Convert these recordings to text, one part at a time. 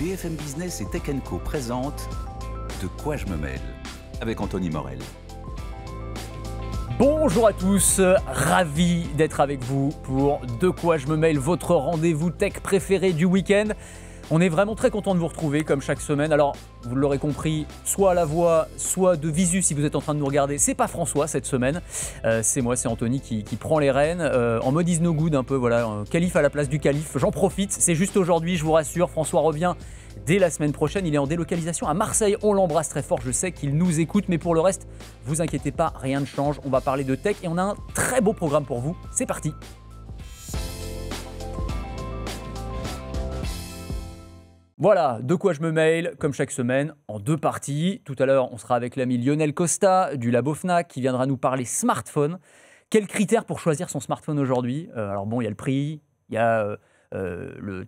BFM Business et Tech & Co présente De quoi je me mêle avec Anthony Morel. Bonjour à tous, ravi d'être avec vous pour De quoi je me mêle, votre rendez-vous tech préféré du week-end. On est vraiment très content de vous retrouver comme chaque semaine. Alors, vous l'aurez compris, soit à la voix, soit de visu si vous êtes en train de nous regarder. C'est pas François cette semaine, c'est moi, c'est Anthony qui prend les rênes. En mode is no good un peu, voilà, calife à la place du calife. J'en profite, c'est juste aujourd'hui, je vous rassure, François revient dès la semaine prochaine. Il est en délocalisation à Marseille, on l'embrasse très fort, je sais qu'il nous écoute. Mais pour le reste, vous inquiétez pas, rien ne change. On va parler de tech et on a un très beau programme pour vous. C'est parti. Voilà, de quoi je me mail, comme chaque semaine, en deux parties. Tout à l'heure, on sera avec l'ami Lionel Costa du Labo Fnac qui viendra nous parler smartphone. Quels critères pour choisir son smartphone aujourd'hui ? Alors bon, il y a le prix, il y a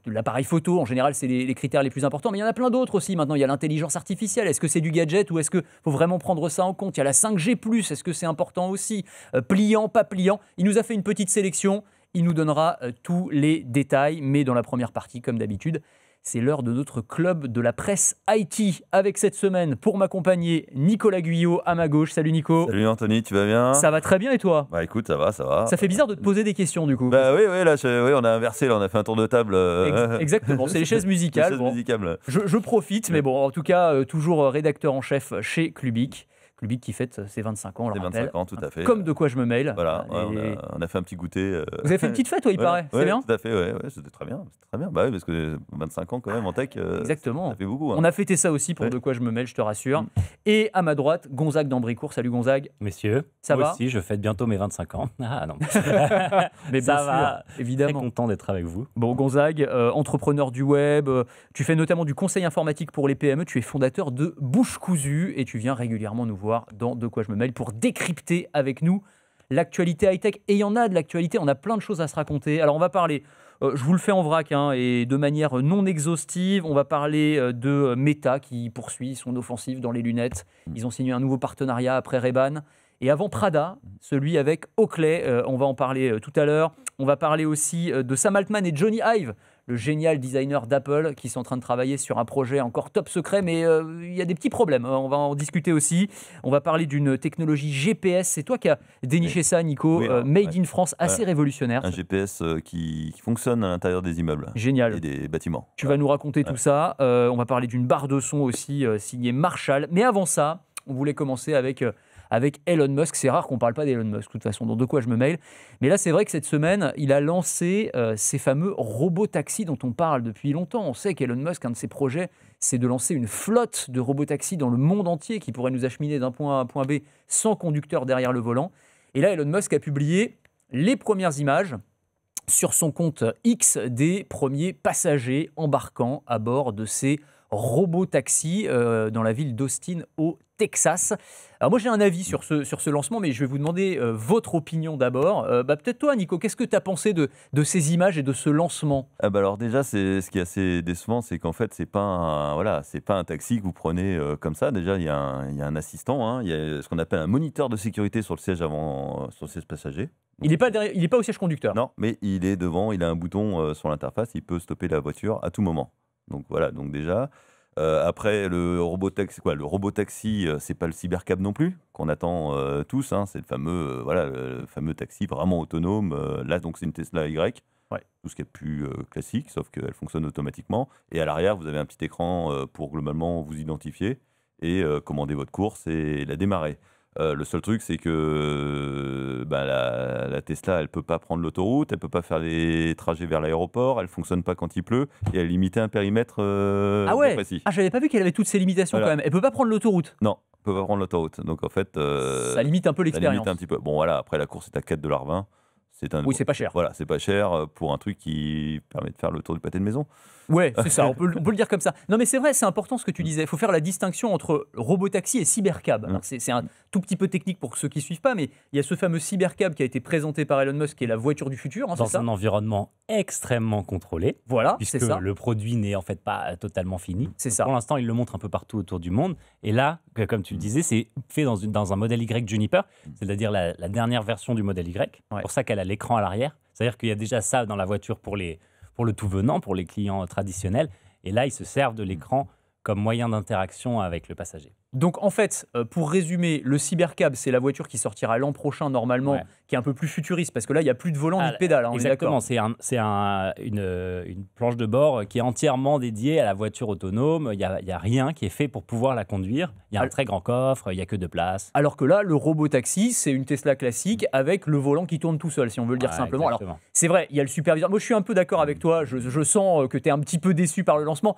l'appareil photo. En général, c'est les critères les plus importants. Mais il y en a plein d'autres aussi. Maintenant, il y a l'intelligence artificielle. Est-ce que c'est du gadget ou est-ce qu'il faut vraiment prendre ça en compte ? Il y a la 5G+, est-ce que c'est important aussi ? Pliant, pas pliant. Il nous a fait une petite sélection. Il nous donnera tous les détails. Mais dans la première partie, comme d'habitude, c'est l'heure de notre club de la presse IT avec cette semaine pour m'accompagner Nicolas Guyot à ma gauche. Salut Nico. Salut Anthony, tu vas bien ? Ça va très bien et toi ? Bah écoute, ça va. Ça fait bizarre de te poser des questions du coup. Bah oui, là, on a inversé, là, on a fait un tour de table. Exactement, c'est les chaises musicales. Les chaises musicales. Je profite, mais bon, en tout cas, toujours rédacteur en chef chez Clubic. Clubic qui fête ses 25 ans, on le rappelle. 25 ans, tout à fait. Comme de quoi je me mail. Voilà, on a fait un petit goûter. Vous avez fait une petite fête, il paraît, c'est bien ? Tout à fait, ouais, c'était très bien. Bah oui, parce que 25 ans quand même en tech, exactement. Ça fait beaucoup. Hein. On a fêté ça aussi pour De quoi je me mêle, je te rassure. Et à ma droite, Gonzague d'Ambricourt. Salut Gonzague. Messieurs, ça va ? Moi aussi, je fête bientôt mes 25 ans. Ah non. Mais ça bien va, sûr, évidemment. Très content d'être avec vous. Bon, Gonzague, entrepreneur du web, tu fais notamment du conseil informatique pour les PME, tu es fondateur de Bouche Cousue et tu viens régulièrement nous voir dans De quoi je me mêle pour décrypter avec nous l'actualité high-tech. Et il y en a de l'actualité, on a plein de choses à se raconter. Alors on va parler, je vous le fais en vrac et de manière non exhaustive, on va parler de Meta qui poursuit son offensive dans les lunettes. Ils ont signé un nouveau partenariat après Ray-Ban. Et avant Prada, celui avec Oakley, on va en parler tout à l'heure. On va parler aussi de Sam Altman et Johnny Ive, le génial designer d'Apple, qui sont en train de travailler sur un projet encore top secret, mais il y a des petits problèmes. On va en discuter aussi. On va parler d'une technologie GPS. C'est toi qui as déniché ça, Nico. Made in France, assez révolutionnaire. Un GPS qui fonctionne à l'intérieur des immeubles. Génial. Et des bâtiments. Tu vas nous raconter tout ça. On va parler d'une barre de son aussi signée Marshall. Mais avant ça, on voulait commencer avec Elon Musk. C'est rare qu'on ne parle pas d'Elon Musk, de toute façon, dans De quoi je me mail. Mais là, c'est vrai que cette semaine, il a lancé ces fameux robotaxis dont on parle depuis longtemps. On sait qu'Elon Musk, un de ses projets, c'est de lancer une flotte de robotaxis dans le monde entier qui pourrait nous acheminer d'un point A à un point B sans conducteur derrière le volant. Et là, Elon Musk a publié les premières images sur son compte X des premiers passagers embarquant à bord de ces robotaxis dans la ville d'Austin au Texas. Alors moi j'ai un avis sur ce lancement, mais je vais vous demander votre opinion d'abord. Peut-être toi Nico, qu'est-ce que tu as pensé de ces images et de ce lancement ? Alors déjà, ce qui est assez décevant, c'est qu'en fait, c'est pas un taxi que vous prenez comme ça. Déjà, il y a un assistant, hein. Il y a ce qu'on appelle un moniteur de sécurité sur le siège passager. Il n'est pas au siège conducteur. Non, mais il est devant, il a un bouton sur l'interface, il peut stopper la voiture à tout moment. Donc voilà, donc déjà. Après, le robotaxi, c'est pas le cybercab non plus, qu'on attend tous. Hein, c'est le fameux taxi vraiment autonome. Là, donc, c'est une Tesla Y. Ouais. Tout ce qui est plus classique, sauf qu'elle fonctionne automatiquement. Et à l'arrière, vous avez un petit écran pour globalement vous identifier et commander votre course et la démarrer. Le seul truc, c'est que la Tesla, elle ne peut pas prendre l'autoroute, elle ne peut pas faire les trajets vers l'aéroport, elle ne fonctionne pas quand il pleut, et elle limite un périmètre précis. Ah, j'avais pas vu qu'elle avait toutes ces limitations quand même. Elle ne peut pas prendre l'autoroute. Non, elle ne peut pas prendre l'autoroute. Donc en fait... ça limite un peu l'expérience. Ça limite un petit peu. Bon voilà, après la course est à 4,20 $. Oui, c'est pas cher. Voilà, c'est pas cher pour un truc qui permet de faire le tour du pâté de maison. Ouais, c'est ça, on peut le dire comme ça. Non, mais c'est vrai, c'est important ce que tu disais. Il faut faire la distinction entre robotaxi et cybercab. Alors, c'est un tout petit peu technique pour ceux qui ne suivent pas, mais il y a ce fameux cybercab qui a été présenté par Elon Musk, qui est la voiture du futur. Hein, dans un environnement extrêmement contrôlé. Voilà, puisque c'est ça. Le produit n'est en fait pas totalement fini. C'est ça. Pour l'instant, il le montre un peu partout autour du monde. Et là, comme tu le disais, c'est fait dans un modèle Y Juniper, c'est-à-dire la dernière version du modèle Y. Ouais. C'est pour ça qu'elle a l'écran à l'arrière. C'est-à-dire qu'il y a déjà ça dans la voiture pour le tout venant, pour les clients traditionnels. Et là, ils se servent de l'écran comme moyen d'interaction avec le passager. Donc en fait, pour résumer, le Cybercab, c'est la voiture qui sortira l'an prochain normalement, qui est un peu plus futuriste, parce que là, il n'y a plus de volant ni de pédale, on est exactement, d'accord. c'est une planche de bord qui est entièrement dédiée à la voiture autonome. Il n'y a rien qui est fait pour pouvoir la conduire. Il y a un très grand coffre, il n'y a que 2 places. Alors que là, le robotaxi, c'est une Tesla classique avec le volant qui tourne tout seul, si on veut le dire simplement. Exactement. Alors, c'est vrai, il y a le superviseur. Moi, je suis un peu d'accord avec toi. Je sens que tu es un petit peu déçu par le lancement.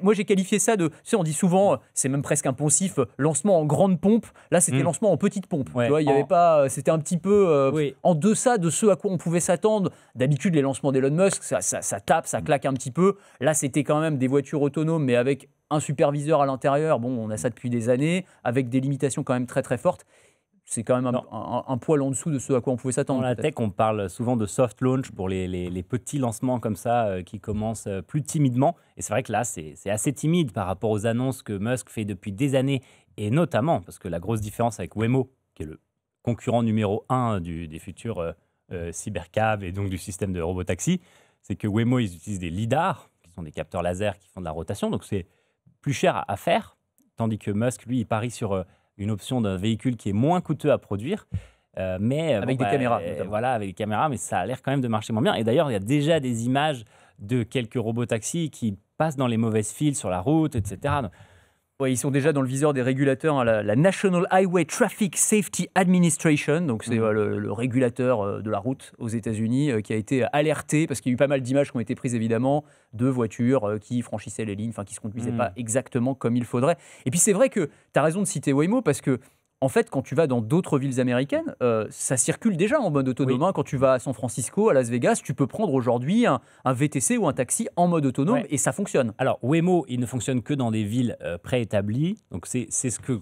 Moi, j'ai qualifié ça de... Tu sais, on dit souvent, c'est même presque un poncif, lancement en grande pompe. Là, c'était lancement en petite pompe. Ouais. Tu vois, il y avait pas... C'était un petit peu Oui. en deçà de ce à quoi on pouvait s'attendre. D'habitude, les lancements d'Elon Musk, ça tape, ça claque un petit peu. Là, c'était quand même des voitures autonomes, mais avec un superviseur à l'intérieur. Bon, on a ça depuis des années, avec des limitations quand même très très fortes. C'est quand même un poil en dessous de ce à quoi on pouvait s'attendre. Dans la tech, on parle souvent de soft launch pour les petits lancements comme ça qui commencent plus timidement. Et c'est vrai que là, c'est assez timide par rapport aux annonces que Musk fait depuis des années. Et notamment, parce que la grosse différence avec Waymo, qui est le concurrent numéro 1 des futurs cybercab et donc du système de robotaxi, c'est que Waymo, ils utilisent des lidars, qui sont des capteurs laser qui font de la rotation. Donc c'est plus cher à faire. Tandis que Musk, lui, il parie sur une option d'un véhicule qui est moins coûteux à produire. Mais avec des caméras, notamment. Voilà, avec des caméras, mais ça a l'air quand même de marcher moins bien. Et d'ailleurs, il y a déjà des images de quelques robotaxis qui passent dans les mauvaises files sur la route, etc. Ouais, ils sont déjà dans le viseur des régulateurs, hein, la National Highway Traffic Safety Administration, donc c'est le régulateur de la route aux États-Unis qui a été alerté, parce qu'il y a eu pas mal d'images qui ont été prises évidemment de voitures qui franchissaient les lignes, enfin qui ne se conduisaient pas exactement comme il faudrait. Et puis c'est vrai que tu as raison de citer Waymo, parce que en fait, quand tu vas dans d'autres villes américaines, ça circule déjà en mode autonome. Oui. Quand tu vas à San Francisco, à Las Vegas, tu peux prendre aujourd'hui un VTC ou un taxi en mode autonome et ça fonctionne. Alors, Waymo, il ne fonctionne que dans des villes préétablies. Donc, c'est ce que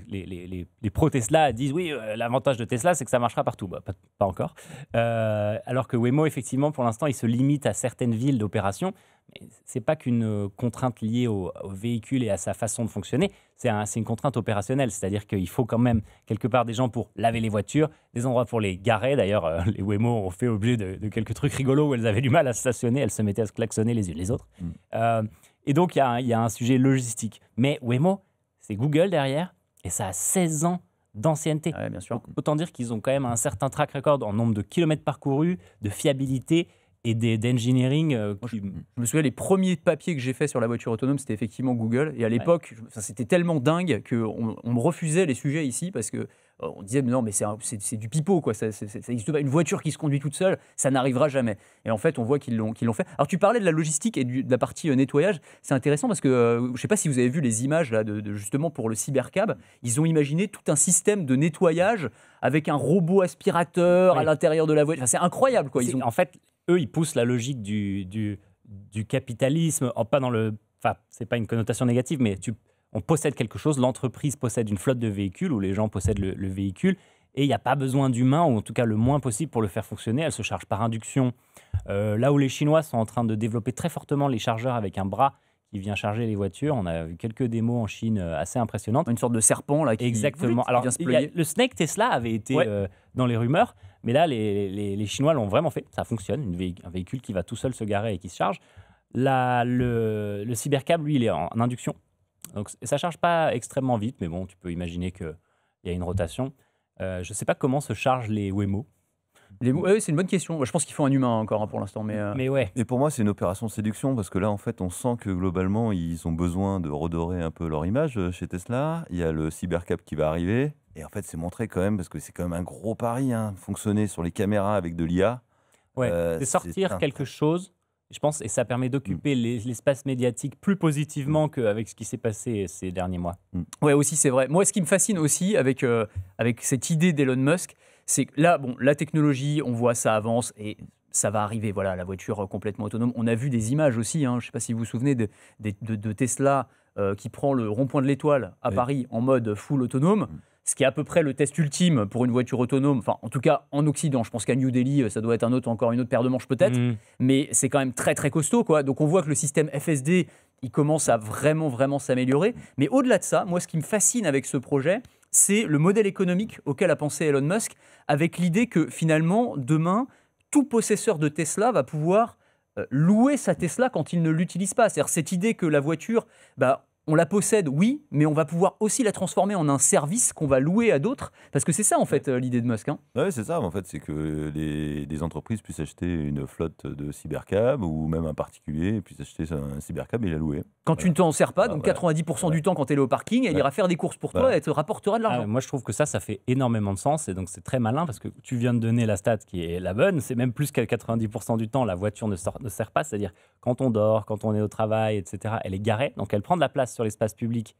les pro-Tesla disent. Oui, l'avantage de Tesla, c'est que ça marchera partout. Bah, pas encore. Alors que Waymo, effectivement, pour l'instant, il se limite à certaines villes d'opération. Mais ce n'est pas qu'une contrainte liée au véhicule et à sa façon de fonctionner. C'est une contrainte opérationnelle. C'est-à-dire qu'il faut quand même, quelque part, des gens pour laver les voitures, des endroits pour les garer. D'ailleurs, les Waymo ont fait objet de quelques trucs rigolos où elles avaient du mal à se stationner. Elles se mettaient à se klaxonner les unes les autres. Et donc, il y a un sujet logistique. Mais Waymo, c'est Google derrière. Et ça a 16 ans d'ancienneté. Ouais, bien sûr. Donc, autant dire qu'ils ont quand même un certain track record en nombre de kilomètres parcourus, de fiabilité et d'engineering. Je me souviens, les premiers papiers que j'ai faits sur la voiture autonome, c'était effectivement Google. Et à l'époque, c'était tellement dingue qu'on me refusait les sujets ici parce que on disait mais non, mais c'est du pipeau, quoi. Ça n'existe pas. Une voiture qui se conduit toute seule, ça n'arrivera jamais. Et en fait, on voit qu'ils l'ont fait. Alors, tu parlais de la logistique et de la partie nettoyage. C'est intéressant parce que je ne sais pas si vous avez vu les images là, justement pour le Cybercab. Ils ont imaginé tout un système de nettoyage avec un robot aspirateur à l'intérieur de la voiture. Enfin, c'est incroyable, quoi. En fait, eux, ils poussent la logique du capitalisme, pas dans le... Enfin, c'est pas une connotation négative, mais on possède quelque chose, l'entreprise possède une flotte de véhicules, où les gens possèdent le véhicule, et il n'y a pas besoin d'humains, ou en tout cas le moins possible pour le faire fonctionner. Elle se charge par induction. Là où les Chinois sont en train de développer très fortement les chargeurs avec un bras qui vient charger les voitures, on a vu quelques démos en Chine assez impressionnantes. Une sorte de serpent là qui Exactement. Alors, vient se plier. le Snake Tesla avait été dans les rumeurs, mais là, les Chinois l'ont vraiment fait. Ça fonctionne, un véhicule qui va tout seul se garer et qui se charge. Le Cybercab, lui, il est en induction. Donc, ça ne charge pas extrêmement vite, mais bon, tu peux imaginer qu'il y a une rotation. Je ne sais pas comment se chargent les Waymo. C'est une bonne question. Je pense qu'il faut un humain encore pour l'instant. Mais ouais. Et pour moi, c'est une opération de séduction parce que là, en fait, on sent que globalement, ils ont besoin de redorer un peu leur image chez Tesla. Il y a le Cybercab qui va arriver. Et en fait, c'est montré quand même parce que c'est quand même un gros pari, fonctionner sur les caméras avec de l'IA. Ouais, c'est sortir quelque chose, je pense, et ça permet d'occuper l'espace médiatique plus positivement qu'avec ce qui s'est passé ces derniers mois. Ouais, aussi, c'est vrai. Moi, ce qui me fascine aussi avec cette idée d'Elon Musk, c'est que là, la technologie, on voit ça avance et ça va arriver, voilà, la voiture complètement autonome. On a vu des images aussi, je ne sais pas si vous vous souvenez de Tesla qui prend le rond-point de l'Étoile à Paris en mode full autonome. Ce qui est à peu près le test ultime pour une voiture autonome, enfin en tout cas en Occident. Je pense qu'à New Delhi, ça doit être encore une autre paire de manches peut-être, mais c'est quand même très très costaud, quoi. Donc on voit que le système FSD, il commence à vraiment s'améliorer. Mais au-delà de ça, moi ce qui me fascine avec ce projet, c'est le modèle économique auquel a pensé Elon Musk, avec l'idée que finalement, demain, tout possesseur de Tesla va pouvoir louer sa Tesla quand il ne l'utilise pas. C'est-à-dire cette idée que la voiture, on la possède, oui, mais on va pouvoir aussi la transformer en un service qu'on va louer à d'autres. Parce que c'est ça, en fait, l'idée de Musk. Oui, c'est ça. En fait, c'est que des entreprises puissent acheter une flotte de cybercab ou même un particulier puisse acheter un cybercab et la louer. Quand tu ne t'en sers pas, donc 90% du temps quand tu es au parking, elle ira faire des courses pour toi et elle te rapportera de l'argent. Moi, je trouve que ça fait énormément de sens et donc c'est très malin parce que tu viens de donner la stat qui est la bonne. C'est même plus qu'à 90% du temps, la voiture ne sert pas. C'est-à-dire quand on dort, quand on est au travail, etc., elle est garée. Donc elle prend de la place sur l'espace public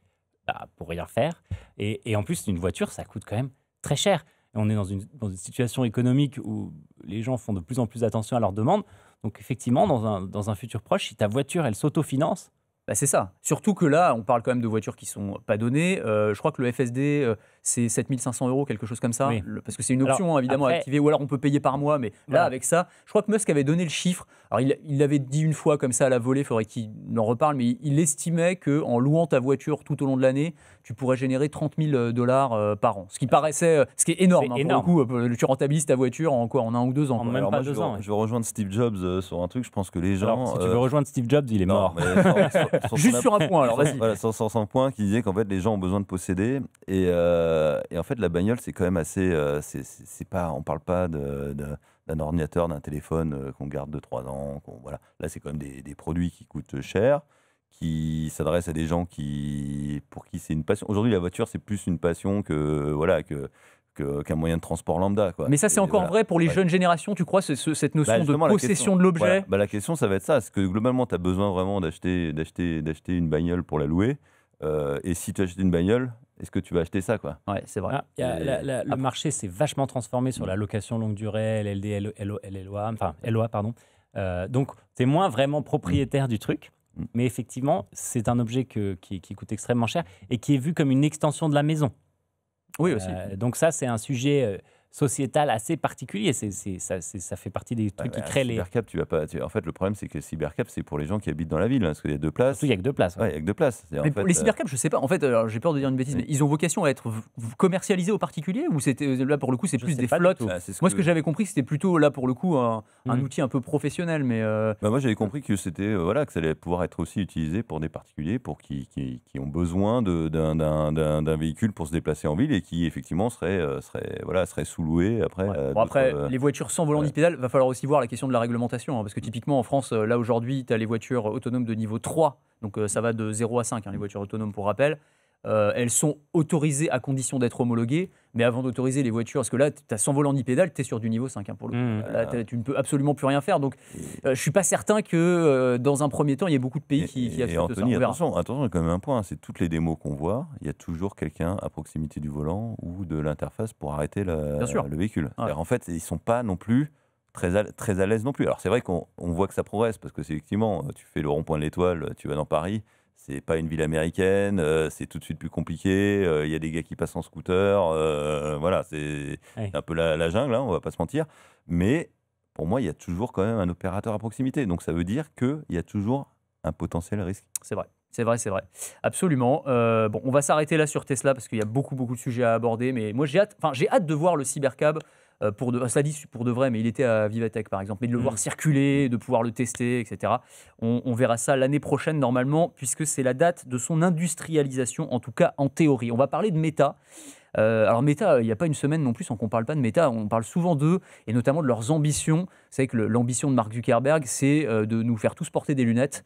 pour rien faire. Et en plus, une voiture, ça coûte quand même très cher. Et on est dans une situation économique où les gens font de plus en plus attention à leurs demandes. Donc effectivement, dans un futur proche, si ta voiture, elle s'autofinance, c'est ça. Surtout que là, on parle quand même de voitures qui ne sont pas données. Je crois que le FSD, c'est 7 500 €, quelque chose comme ça. Oui. Parce que c'est une option, évidemment, à activer. Ou alors on peut payer par mois. Mais là, avec ça, je crois que Musk avait donné le chiffre. Alors, il l'avait dit une fois comme ça à la volée, il faudrait qu'il en reparle. Mais il estimait qu'en louant ta voiture tout au long de l'année, tu pourrais générer 30 000 $ par an. Ce qui est énorme. C'est énorme. Pour le coup, tu rentabilises ta voiture en 1 ou 2 ans. En même pas 2 ans. Je vais rejoindre Steve Jobs sur un truc. Je pense que les gens. Alors, si tu veux rejoindre Steve Jobs, il est mort. Juste sur un point, alors vas-y. Voilà, sur un point qui disait qu'en fait les gens ont besoin de posséder et en fait la bagnole c'est quand même assez c'est pas, on parle pas d'un ordinateur, d'un téléphone qu'on garde 2-3 ans, voilà. Là c'est quand même des produits qui coûtent cher, qui s'adressent à des gens pour qui c'est une passion. Aujourd'hui la voiture c'est plus une passion qu'un moyen de transport lambda, quoi. Mais ça, c'est encore vrai pour les jeunes générations, tu crois, cette notion de possession de l'objet? La question, ça va être ça. Est-ce que globalement, tu as besoin vraiment d'acheter une bagnole pour la louer et si tu achètes une bagnole, est-ce que tu vas acheter ça, quoi? Ouais, c'est vrai. Le marché s'est vachement transformé sur la location longue durée, LLD, LOA, pardon. Donc, tu es moins vraiment propriétaire du truc. Mais effectivement, c'est un objet qui coûte extrêmement cher et qui est vu comme une extension de la maison. Oui, aussi. Donc ça, c'est un sujet sociétal assez particulier. Ça fait partie des trucs qui créent les... Cybercab, en fait, le problème, c'est que Cybercab, c'est pour les gens qui habitent dans la ville, parce qu'il y a 2 places. Surtout, il n'y a que 2 places. Ouais, il y a que 2 places. Les Cybercab, je sais pas. En fait, alors, j'ai peur de dire une bêtise, mais ils ont vocation à être commercialisés aux particuliers ou là, pour le coup, c'est plus des flottes? Moi, ce que j'avais compris, c'était plutôt, là, pour le coup, un outil un peu professionnel. Mais moi, j'avais compris que c'était que ça allait pouvoir être aussi utilisé pour des particuliers, pour qui ont besoin d'un véhicule pour se déplacer en ville et qui, effectivement, serait sous-loué après. Après, les voitures sans volant ni pédale, va falloir aussi voir la question de la réglementation. Parce que typiquement, en France, là, aujourd'hui, tu as les voitures autonomes de niveau 3. Donc, ça va de 0 à 5, les voitures autonomes, pour rappel. Elles sont autorisées à condition d'être homologuées, mais avant d'autoriser les voitures, parce que là, tu as sans volant ni pédale, tu es sur du niveau 5 pour le coup. Là, tu ne peux absolument plus rien faire. Donc, je ne suis pas certain que dans un premier temps, il y ait beaucoup de pays qui acceptent ça. Anthony, attention, il y a quand même un point, c'est toutes les démos qu'on voit, il y a toujours quelqu'un à proximité du volant ou de l'interface pour arrêter le véhicule. Ouais. En fait, ils ne sont pas non plus très à l'aise non plus. Alors c'est vrai qu'on voit que ça progresse, parce que c'est effectivement, tu fais le rond-point de l'Étoile, tu vas dans Paris, c'est pas une ville américaine, c'est tout de suite plus compliqué, il y a des gars qui passent en scooter, voilà, c'est un peu la jungle, on va pas se mentir. Mais pour moi, il y a toujours quand même un opérateur à proximité. Donc ça veut dire qu'il y a toujours un potentiel risque. C'est vrai. Absolument. On va s'arrêter là sur Tesla parce qu'il y a beaucoup de sujets à aborder. Mais moi, j'ai hâte de voir le Cybercab. Ça dit pour de vrai, mais il était à Vivatech par exemple, mais de le voir circuler, de pouvoir le tester, etc. On verra ça l'année prochaine normalement, puisque c'est la date de son industrialisation, en tout cas en théorie. On va parler de Meta. Alors Meta, il n'y a pas une semaine non plus sans qu'on ne parle pas de Meta, on parle souvent d'eux et notamment de leurs ambitions. Vous savez que l'ambition de Mark Zuckerberg, c'est de nous faire tous porter des lunettes.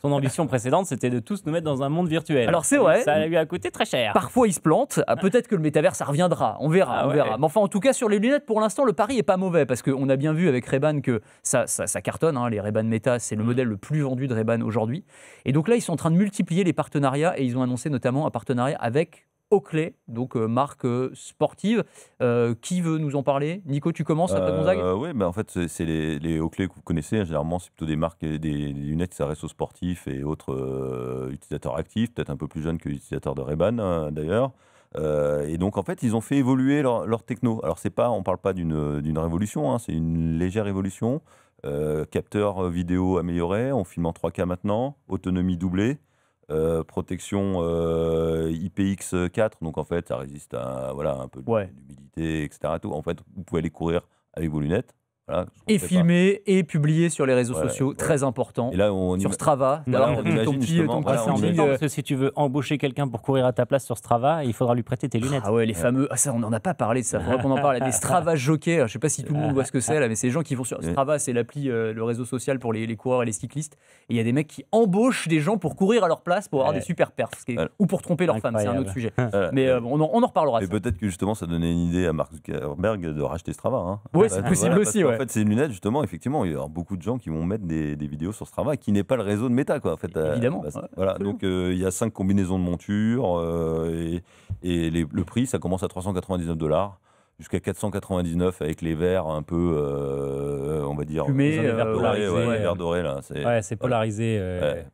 Son ambition précédente, c'était de tous nous mettre dans un monde virtuel. Alors c'est vrai. Ça lui a coûté très cher. Parfois il se plante, peut-être que le métavers ça reviendra, on verra. Mais enfin en tout cas sur les lunettes, pour l'instant le pari n'est pas mauvais, parce qu'on a bien vu avec Ray-Ban que ça cartonne, les Ray-Ban Meta, c'est le modèle le plus vendu de Ray-Ban aujourd'hui. Et donc là ils sont en train de multiplier les partenariats et ils ont annoncé notamment un partenariat avec Oakley, donc marque sportive. Qui veut nous en parler? Nico, tu commences après Gonzague? Oui, en fait, c'est les Oakley que vous connaissez. Généralement, c'est plutôt des marques, des lunettes qui s'adressent aux sportifs et autres utilisateurs actifs, peut-être un peu plus jeunes que les utilisateurs de Ray-Ban, d'ailleurs. Et donc, en fait, ils ont fait évoluer leur techno. Alors, on ne parle pas d'une révolution, c'est une légère évolution. Capteur vidéo amélioré, on filme en 3K maintenant, autonomie doublée. Protection IPX4, donc en fait ça résiste à un peu d'humidité, etc. En fait, vous pouvez aller courir avec vos lunettes Voilà, Et filmé et publié sur les réseaux sociaux, très important. Et là, on sur Strava. Voilà, on imagine ton justement, voilà, petit on feed, imagine- Parce que si tu veux embaucher quelqu'un pour courir à ta place sur Strava, il faudra lui prêter tes lunettes. Ah ouais, les fameux. Ah, ça, on n'en a pas parlé de ça. Faudrait qu'on en parle. Des Strava jockeys. Je sais pas si tout le monde voit ce que c'est là, mais c'est les gens qui vont sur Strava, c'est l'appli, le réseau social pour les coureurs et les cyclistes. Et il y a des mecs qui embauchent des gens pour courir à leur place pour avoir des super perfs, ou pour tromper leur femme. C'est un autre sujet. Voilà. Mais on en reparlera. Et Ça. peut-être que justement, ça donnait une idée à Mark Zuckerberg de racheter Strava. Hein. Ouais, c'est possible parce aussi, qu'en ouais. fait, c'est une lunette, justement, effectivement. Il y aura beaucoup de gens qui vont mettre des vidéos sur Strava, qui n'est pas le réseau de Meta, quoi. En fait, Évidemment. Voilà. Absolument. Donc, il y a 5 combinaisons de montures et le prix, ça commence à $399 jusqu'à 499 avec les verres un peu, on va dire, Fumés, les verres dorés, polarisés, les verres dorés là. Ouais, c'est polarisé.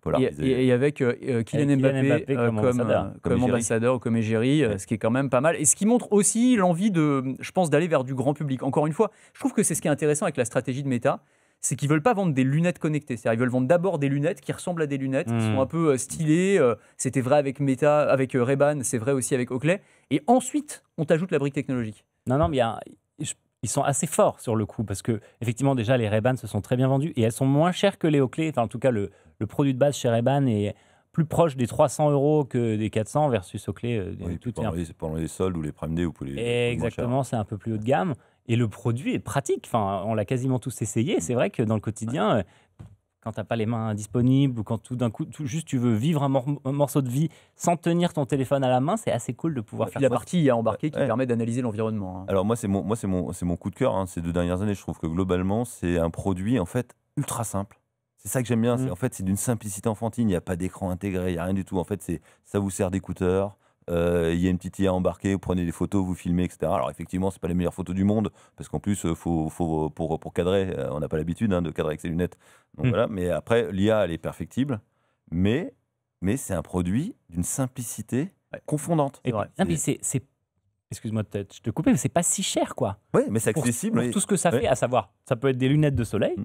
Polarisé. Et avec Kylian Mbappé comme ambassadeur. comme Comme ambassadeur ou comme égérie, ce qui est quand même pas mal. Et ce qui montre aussi l'envie je pense, d'aller vers du grand public. Encore une fois, je trouve que c'est ce qui est intéressant avec la stratégie de Meta, c'est qu'ils veulent pas vendre des lunettes connectées. C'est-à-dire ils veulent vendre d'abord des lunettes qui ressemblent à des lunettes, qui sont un peu stylées. C'était vrai avec Meta, avec Ray-Ban, c'est vrai aussi avec Oakley. Et ensuite, on t'ajoute la brique technologique. Non, mais ils sont assez forts sur le coup parce que effectivement déjà les Ray-Ban se sont très bien vendus et elles sont moins chères que les Oakley. Enfin, en tout cas, le produit de base chez Ray-Ban est plus proche des 300 € que des 400 versus Oakley. Oui, tout est pendant les soldes ou les Prime Day, vous pouvez les Et exactement, c'est un peu plus haut de gamme. Et le produit est pratique. Enfin, on l'a quasiment tous essayé. C'est vrai que dans le quotidien, quand tu n'as pas les mains disponibles ou quand tout d'un coup, juste tu veux vivre un morceau de vie sans tenir ton téléphone à la main, c'est assez cool de pouvoir Puis faire la ça. partie à embarquer qui Ouais. permet d'analyser l'environnement. Alors moi, c'est mon coup de cœur ces 2 dernières années. Je trouve que globalement, c'est un produit en fait ultra simple. C'est ça que j'aime bien. En fait, c'est d'une simplicité enfantine. Il n'y a pas d'écran intégré, il n'y a rien du tout. En fait, ça vous sert d'écouteur. Il y a une petite IA embarquée, vous prenez des photos, vous filmez, etc. Alors effectivement, c'est pas les meilleures photos du monde parce qu'en plus, pour cadrer, on n'a pas l'habitude de cadrer avec ses lunettes. Donc voilà. Mais après, l'IA, elle est perfectible, mais c'est un produit d'une simplicité confondante. C'est vrai. Non, mais excuse-moi, peut-être, je te coupais, mais c'est pas si cher, quoi. Oui, mais c'est Pour accessible. tout ce que ça fait, à savoir, ça peut être des lunettes de soleil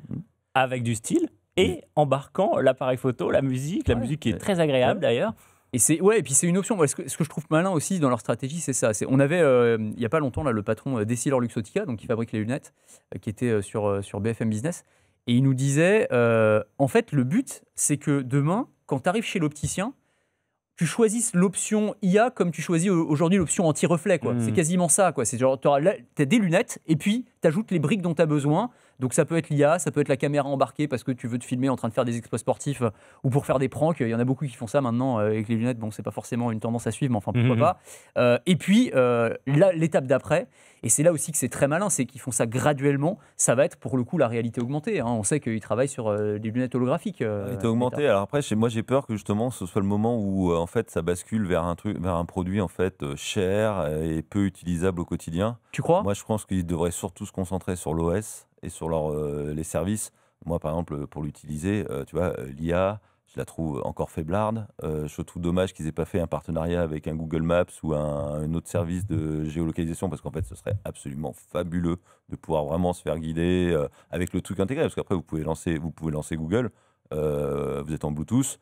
avec du style et embarquant l'appareil photo, la musique qui est très agréable d'ailleurs. Et puis c'est une option. Moi, ce que je trouve malin aussi dans leur stratégie, c'est ça. On avait il y a pas longtemps là le patron d'Essilor-Luxottica, donc qui fabrique les lunettes, qui était sur BFM Business, et il nous disait en fait le but c'est que demain, quand tu arrives chez l'opticien, tu choisisses l'option IA comme tu choisis aujourd'hui l'option anti-reflet. C'est quasiment ça. C'est genre, tu as des lunettes et puis tu ajoutes les briques dont tu as besoin. Donc ça peut être l'IA, ça peut être la caméra embarquée parce que tu veux te filmer en train de faire des exploits sportifs ou pour faire des pranks. Il y en a beaucoup qui font ça maintenant avec les lunettes. Bon, c'est pas forcément une tendance à suivre, mais enfin pourquoi pas. Et puis là, l'étape d'après, et c'est là aussi que c'est très malin, c'est qu'ils font ça graduellement. Ça va être pour le coup la réalité augmentée. On sait qu'ils travaillent sur des lunettes holographiques. Réalité augmentée. Alors après, moi j'ai peur que justement ce soit le moment où en fait ça bascule vers un produit en fait cher et peu utilisable au quotidien. Tu crois ? Moi je pense qu'ils devraient surtout se concentrer sur l'OS et sur les services. Moi par exemple pour l'utiliser, tu vois, l'IA, je la trouve encore faiblarde. Je trouve dommage qu'ils aient pas fait un partenariat avec un Google Maps ou un autre service de géolocalisation parce qu'en fait ce serait absolument fabuleux de pouvoir vraiment se faire guider avec le truc intégré parce qu'après vous pouvez lancer Google, vous êtes en Bluetooth.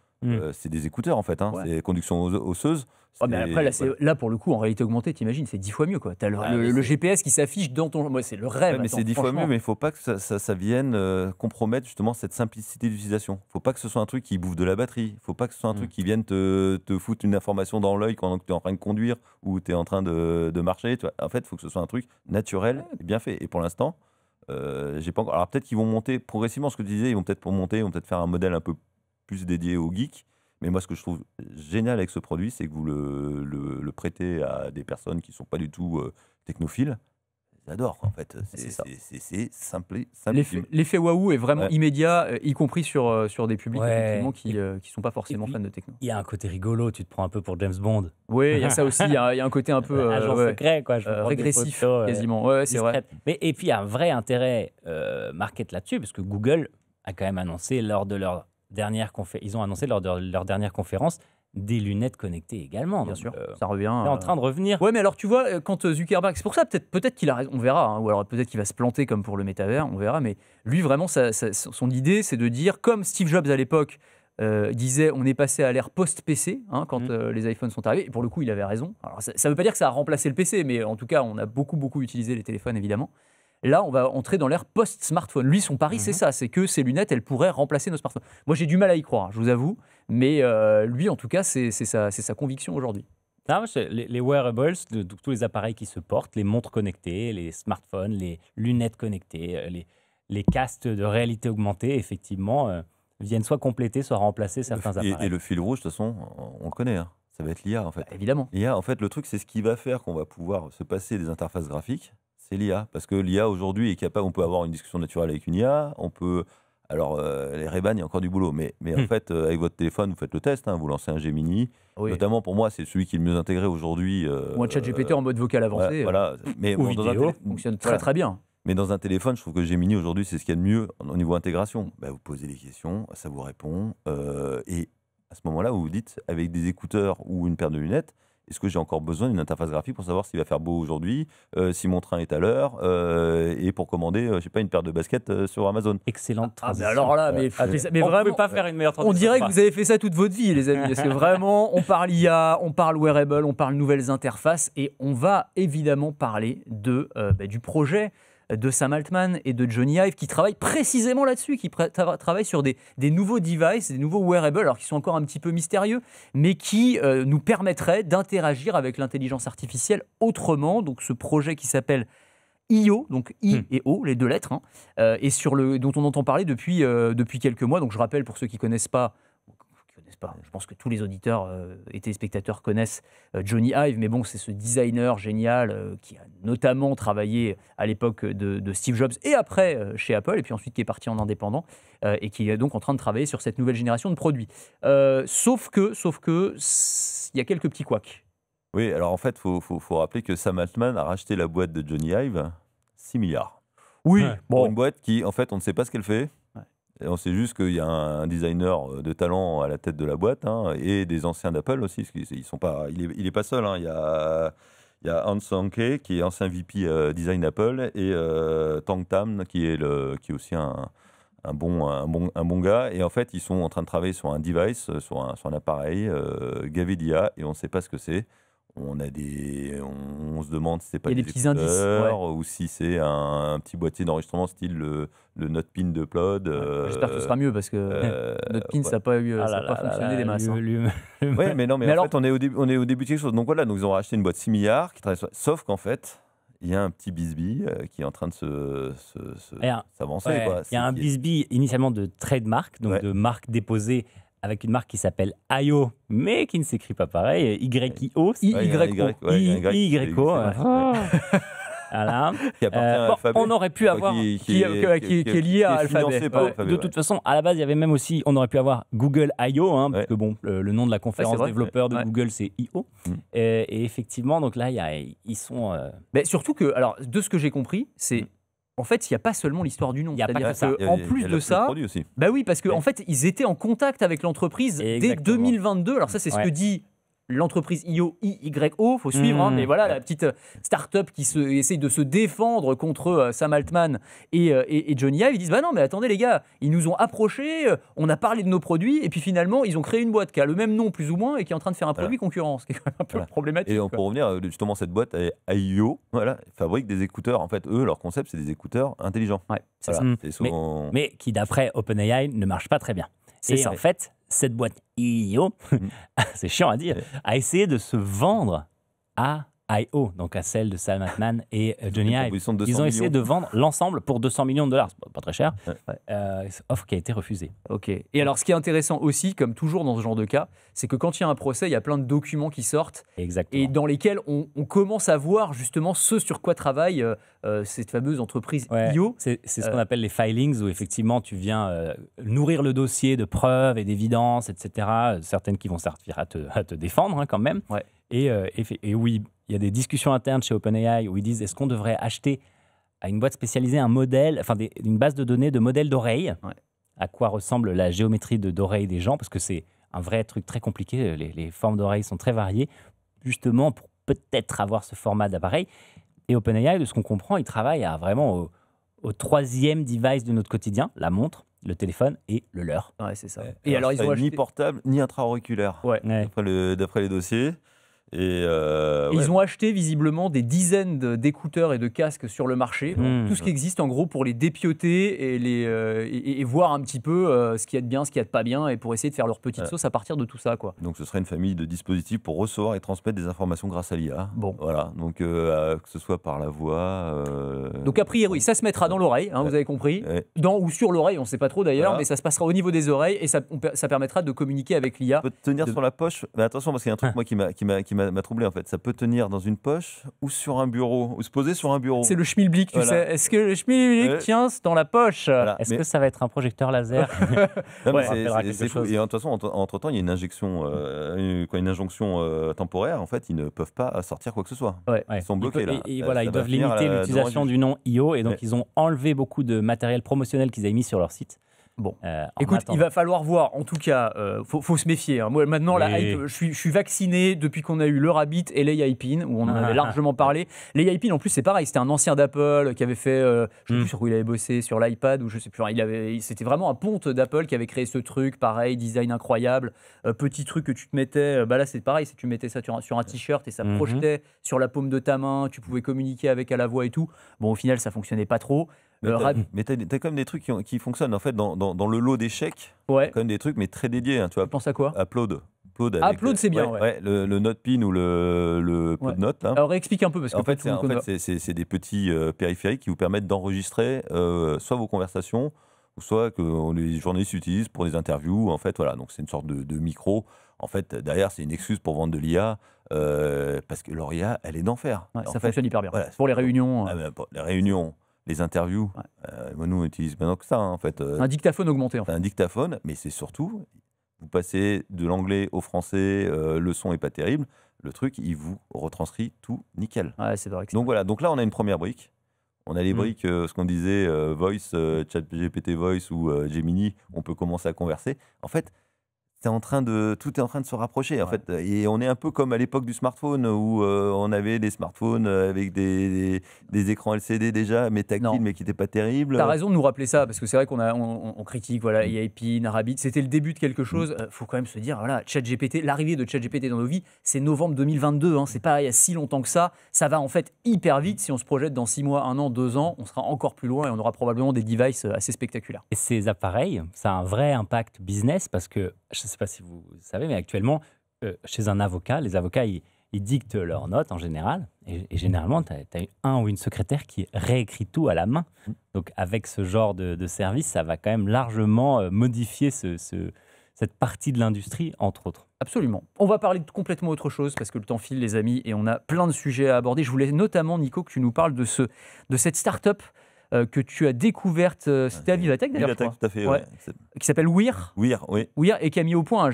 C'est des écouteurs en fait, c'est conduction osseuse. Mais après, là, pour le coup, en réalité augmentée, t'imagines, c'est 10 fois mieux. Tu as le GPS qui s'affiche dans ton. Moi, c'est le rêve. Mais c'est 10 fois mieux, mais il ne faut pas que ça vienne compromettre justement cette simplicité d'utilisation. Il ne faut pas que ce soit un truc qui bouffe de la batterie. Il ne faut pas que ce soit un truc qui vienne te foutre une information dans l'œil pendant que tu es en train de conduire ou tu es en train de marcher. Tu vois. En fait, il faut que ce soit un truc naturel et bien fait. Et pour l'instant, j'ai pas encore. Alors peut-être qu'ils vont monter progressivement, ce que tu disais, ils vont peut-être faire un modèle un peu plus dédié aux geeks. Mais moi, ce que je trouve génial avec ce produit, c'est que vous le prêtez à des personnes qui ne sont pas du tout technophiles. J'adore, en fait. C'est simple. L'effet waouh est vraiment immédiat, y compris sur des publics effectivement, qui ne sont pas forcément fans de techno. Il y a un côté rigolo, tu te prends un peu pour James Bond. Oui, il y a ça aussi. Il y a un côté un peu agent secret, quoi. Régressif, quasiment. Ouais, c'est vrai. Et puis, il y a un vrai intérêt market là-dessus, parce que Google a quand même annoncé lors de leur ils ont annoncé lors de leur dernière conférence des lunettes connectées également. Bien donc, sûr, ça revient. C'est en train de revenir. Ouais, mais alors tu vois, quand Zuckerberg, c'est pour ça peut-être qu'il a raison, on verra, ou alors peut-être qu'il va se planter comme pour le métavers, on verra, mais lui vraiment, son idée, c'est de dire, comme Steve Jobs à l'époque disait, on est passé à l'ère post-PC, quand les iPhones sont arrivés, et pour le coup, il avait raison. Alors ça ne veut pas dire que ça a remplacé le PC, mais en tout cas, on a beaucoup utilisé les téléphones, évidemment. Là, on va entrer dans l'ère post-smartphone. Lui, son pari, c'est ça, c'est que ces lunettes, elles pourraient remplacer nos smartphones. Moi, j'ai du mal à y croire, je vous avoue, mais lui, en tout cas, c'est sa conviction aujourd'hui. Non, les wearables, tous les appareils qui se portent, les montres connectées, les smartphones, les lunettes connectées, les casques de réalité augmentée, effectivement, viennent soit compléter, soit remplacer certains appareils. Et le fil rouge, de toute façon, on le connaît. Hein. Ça va être l'IA, en fait. Évidemment. L'IA, en fait, le truc, c'est ce qui va faire qu'on va pouvoir se passer des interfaces graphiques, c'est l'IA. Parce que l'IA, aujourd'hui, est capable, on peut avoir une discussion naturelle avec une IA, on peut... Alors, les Ray-Ban, il y a encore du boulot, mais en fait, avec votre téléphone, vous faites le test, hein, vous lancez un Gemini. Oui. Notamment, pour moi, c'est celui qui est le mieux intégré aujourd'hui. Ou un ChatGPT en mode vocal avancé. Voilà. Mais ou dans un vidéo. Fonctionne très très bien. Mais dans un téléphone, je trouve que Gemini, aujourd'hui, c'est ce qu'il y a de mieux au niveau intégration. Vous posez des questions, ça vous répond. Et à ce moment-là, vous vous dites, avec des écouteurs ou une paire de lunettes, est-ce que j'ai encore besoin d'une interface graphique pour savoir s'il va faire beau aujourd'hui, si mon train est à l'heure, et pour commander, je sais pas, une paire de baskets sur Amazon. Excellente transition. Mais alors là, mais on vraiment, ne peut pas faire une meilleure transition. on dirait que vous avez fait ça toute votre vie, les amis. Parce que vraiment, on parle IA, on parle wearable, on parle nouvelles interfaces, et on va évidemment parler du projet de Sam Altman et de Johnny Ive qui travaillent précisément là-dessus, qui travaillent sur des nouveaux devices, des nouveaux wearables, alors qui sont encore un petit peu mystérieux, mais qui nous permettraient d'interagir avec l'intelligence artificielle autrement. Donc ce projet qui s'appelle IO, donc I et O, les deux lettres, hein, et dont on entend parler depuis quelques mois. Donc je rappelle pour ceux qui ne connaissent pas, je pense que tous les auditeurs et téléspectateurs connaissent Johnny Ive, mais bon, c'est ce designer génial qui a notamment travaillé à l'époque de Steve Jobs et après chez Apple, et puis ensuite qui est parti en indépendant et qui est donc en train de travailler sur cette nouvelle génération de produits. Sauf que il y a quelques petits couacs. Oui, alors en fait, faut rappeler que Sam Altman a racheté la boîte de Johnny Ive, 6 milliards. Oui, Pour une boîte qui, en fait, on ne sait pas ce qu'elle fait. Et on sait juste qu'il y a un designer de talent à la tête de la boîte, hein, et des anciens d'Apple aussi. Parce qu'ils sont pas, il est pas seul. Hein. Il y a Hans Sankey, qui est ancien VP design Apple, et Tang Tam, qui est aussi un bon gars. Et en fait, ils sont en train de travailler sur un device, sur un appareil gavé d'IA, et on ne sait pas ce que c'est. On se demande si c'est pas il y a des petits indices, ou si c'est un petit boîtier d'enregistrement style le Notepin de Plod. J'espère que ce sera mieux parce que Notepin, ça n'a pas fonctionné des masses. Oui, mais non, mais en fait, on est au début de quelque chose. Donc voilà, ils ont racheté une boîte 6 milliards qui travaille sauf qu'en fait, il y a un petit bisbille qui est en train de s'avancer. Il y a un bisbille initialement de trademark, donc de marque déposée avec une marque qui s'appelle IO, mais qui ne s'écrit pas pareil, YIO. YIO. Voilà. Qui appartient à Alphabet. On aurait pu avoir... Qui est lié à Alphabet. De toute façon, à la base, il y avait même aussi... On aurait pu avoir Google I.O., hein, parce que bon, le nom de la conférence développeur de Google, c'est I.O. Et effectivement, donc là, ils sont... Mais surtout que, alors, de ce que j'ai compris, c'est... En fait, il n'y a pas seulement l'histoire du nom. Il n'y a pas que ça. En plus de ça, bah oui, parce qu'en fait, ils étaient en contact avec l'entreprise dès 2022. Alors ça, c'est ce que dit l'entreprise IO, IYO, faut suivre, mais voilà, la petite start-up qui essaye de se défendre contre Sam Altman et Johnny Ive. Ils disent, bah non, mais attendez les gars, ils nous ont approchés, on a parlé de nos produits, et puis finalement, ils ont créé une boîte qui a le même nom plus ou moins et qui est en train de faire un produit concurrent, ce qui est quand même un peu problématique. Et pour revenir, justement, cette boîte, IO, fabrique des écouteurs. En fait, eux, leur concept, c'est des écouteurs intelligents. Ouais, c'est voilà. ça. Souvent... mais qui, d'après OpenAI, ne marche pas très bien. Et en fait, cette boîte IO, c'est chiant à dire, a essayé de se vendre à I.O., donc à celle de Sam Altman et Johnny Ive. Ils ont essayé de vendre l'ensemble pour $200 millions, c'est pas très cher, offre qui a été refusée. Ok. Et alors, ce qui est intéressant aussi, comme toujours dans ce genre de cas, c'est que quand il y a un procès, il y a plein de documents qui sortent. Exactement. Et dans lesquels on commence à voir justement ce sur quoi travaille cette fameuse entreprise IO. C'est ce qu'on appelle les filings, où effectivement tu viens nourrir le dossier de preuves et d'évidences, etc. Certaines qui vont servir à te défendre, hein, quand même. Ouais. Et oui, il y a des discussions internes chez OpenAI où ils disent, est-ce qu'on devrait acheter à une boîte spécialisée un modèle, enfin une base de données de modèles d'oreilles, à quoi ressemble la géométrie d'oreilles des gens, parce que c'est un vrai truc très compliqué, les formes d'oreilles sont très variées, justement pour peut-être avoir ce format d'appareil. Et OpenAI, de ce qu'on comprend, il travaille vraiment au troisième device de notre quotidien, la montre, le téléphone et le leurre. Ouais, c'est ça. Et alors ils ont ni portable ni intra-auriculaire, Ouais. d'après les dossiers. Et, Ils ont acheté visiblement des dizaines d'écouteurs et de casques sur le marché, donc tout ce qui existe en gros pour les dépioter et voir un petit peu ce qu'il y a de bien, ce qu'il y a de pas bien, et pour essayer de faire leur petite sauce à partir de tout ça, quoi. Donc ce serait une famille de dispositifs pour recevoir et transmettre des informations grâce à l'IA. Bon. Voilà, donc que ce soit par la voix. Donc a priori, ça se mettra dans l'oreille, hein, vous avez compris, Ouais. dans ou sur l'oreille, on ne sait pas trop d'ailleurs, Voilà. mais ça se passera au niveau des oreilles et ça permettra de communiquer avec l'IA. Ça peut tenir sur la poche, mais attention parce qu'il y a un truc moi qui m'a troublé en fait. Ça peut tenir dans une poche ou sur un bureau, ou se poser sur un bureau. C'est le schmilblick, tu Voilà. sais. Est-ce que le schmilblick Ouais. tient dans la poche? Voilà. Est-ce Mais- que ça va être un projecteur laser? Non, mais Ouais, ça rappellera quelque c'est fou. chose. Et de toute façon, entre-temps, il y a une injection, une injonction temporaire. En fait, ils ne peuvent pas sortir quoi que ce soit. Ouais. Ouais. Ils sont bloqués là. Et Ça voilà, ils va doivent finir limiter devant l'utilisation un juge. du nom IO, et donc Ouais. ils ont enlevé beaucoup de matériel promotionnel qu'ils avaient mis sur leur site. Bon. En Écoute, attendant. il va falloir voir. En tout cas, faut se méfier, hein. Moi, maintenant, la Oui. hype, je suis vacciné depuis qu'on a eu le Rabbit et Leia Ipin, où on en avait largement parlé. Leia Ipin, en plus, c'est pareil. C'était un ancien d'Apple qui avait fait, je sais plus sur quoi il avait bossé, sur l'iPad ou je sais plus. C'était vraiment un ponte d'Apple qui avait créé ce truc. Pareil, design incroyable, petit truc que tu te mettais. Bah là, c'est pareil. Si tu mettais ça sur un t-shirt et ça projetait sur la paume de ta main, tu pouvais communiquer avec à la voix et tout. Bon, au final, ça fonctionnait pas trop. Mais t'as quand même des trucs qui fonctionnent en fait dans le lot d'échecs. Ouais. Quand même des trucs mais très dédiés. Hein, tu vois. Tu penses à quoi? Upload. Upload, c'est bien, ouais. Le Notepin ou le Ouais. Podnote là. Alors réexplique un peu parce que En fait, tout le monde connaît. c'est des petits périphériques qui vous permettent d'enregistrer soit vos conversations, ou soit que les journalistes utilisent pour des interviews. En fait, voilà. Donc c'est une sorte de micro. En fait, derrière, c'est une excuse pour vendre de l'IA parce que leur IA, elle est d'enfer. Ouais, En ça fait, fonctionne hyper bien. voilà, Pour les réunions, Ah, mais bon, les réunions, les interviews, nous on utilise maintenant que ça. Hein, en fait, un dictaphone augmenté. En fait. un dictaphone, mais c'est surtout, vous passez de l'anglais au français, le son est pas terrible. Le truc, il vous retranscrit tout nickel. Ouais, c'est vrai. Donc voilà, donc là on a une première brique. On a les briques, ce qu'on disait, Voice, ChatGPT Voice ou Gemini, on peut commencer à converser. En fait, tout est en train de se rapprocher. En fait, et on est un peu comme à l'époque du smartphone où on avait des smartphones avec des écrans LCD déjà, mais tactiles, Non. mais qui n'étaient pas terribles. T'as raison de nous rappeler ça, parce que c'est vrai qu'on critique, voilà, EIP, Rabbit, c'était le début de quelque chose. Faut quand même se dire, voilà, ChatGPT, l'arrivée de ChatGPT dans nos vies, c'est novembre 2022, hein, c'est pas il y a si longtemps que ça. Ça va en fait hyper vite. Si on se projette dans 6 mois, 1 an, 2 ans, on sera encore plus loin et on aura probablement des devices assez spectaculaires. Et ces appareils, ça a un vrai impact business parce que, je ne sais pas si vous savez, mais actuellement, chez un avocat, les avocats, ils dictent leurs notes en général. Et généralement, tu as un ou une secrétaire qui réécrit tout à la main. Donc, avec ce genre de service, ça va quand même largement modifier cette partie de l'industrie, entre autres. Absolument. On va parler de complètement autre chose parce que le temps file, les amis, et on a plein de sujets à aborder. Je voulais notamment, Nico, que tu nous parles de cette start-up que tu as découverte, c'était à Vivatech d'ailleurs, je Vivatech, crois. tout à fait. Ouais. qui s'appelle Weir. Weir, oui. Weir, et qui a mis au point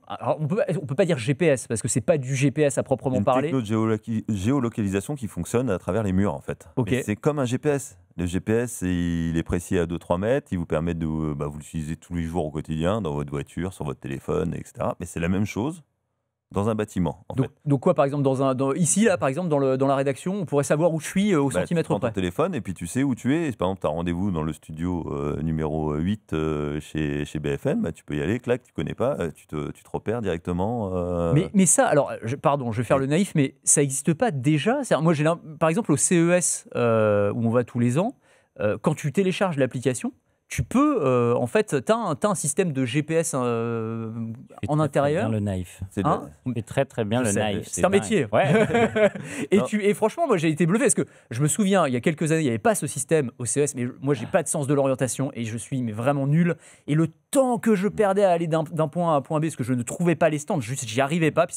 alors on peut pas dire GPS parce que c'est pas du GPS à proprement Une parler. techno de géolocalisation qui fonctionne à travers les murs en fait. Ok. Mais c'est comme un GPS. Le GPS, il est précis à 2-3 mètres, il vous permet de vous l'utiliser tous les jours au quotidien, dans votre voiture, sur votre téléphone, etc. Mais c'est la même chose dans un bâtiment en fait. Donc quoi, par exemple, ici, là, par exemple, dans la rédaction, on pourrait savoir où je suis au centimètre Tu prends près. ton téléphone et puis tu sais où tu es. Par exemple, tu as rendez-vous dans le studio numéro 8 chez BFM, tu peux y aller, clac, tu connais pas, tu te repères directement. Mais ça, alors, pardon, je vais faire le naïf, mais ça n'existe pas déjà. Moi, par exemple, au CES, où on va tous les ans, quand tu télécharges l'application, tu peux, en fait, tu as un système de GPS en intérieur. Bien le naïf. C'est Hein C'est très très bien Je le sais, naïf. c'est un dingue. métier. Ouais. Et franchement, moi j'ai été bluffé parce que je me souviens, il y a quelques années, il n'y avait pas ce système au CES, mais moi j'ai pas de sens de l'orientation et je suis vraiment nul. Et le temps que je perdais à aller d'un point A à un point B, parce que je ne trouvais pas les stands, juste j'y arrivais pas. Puis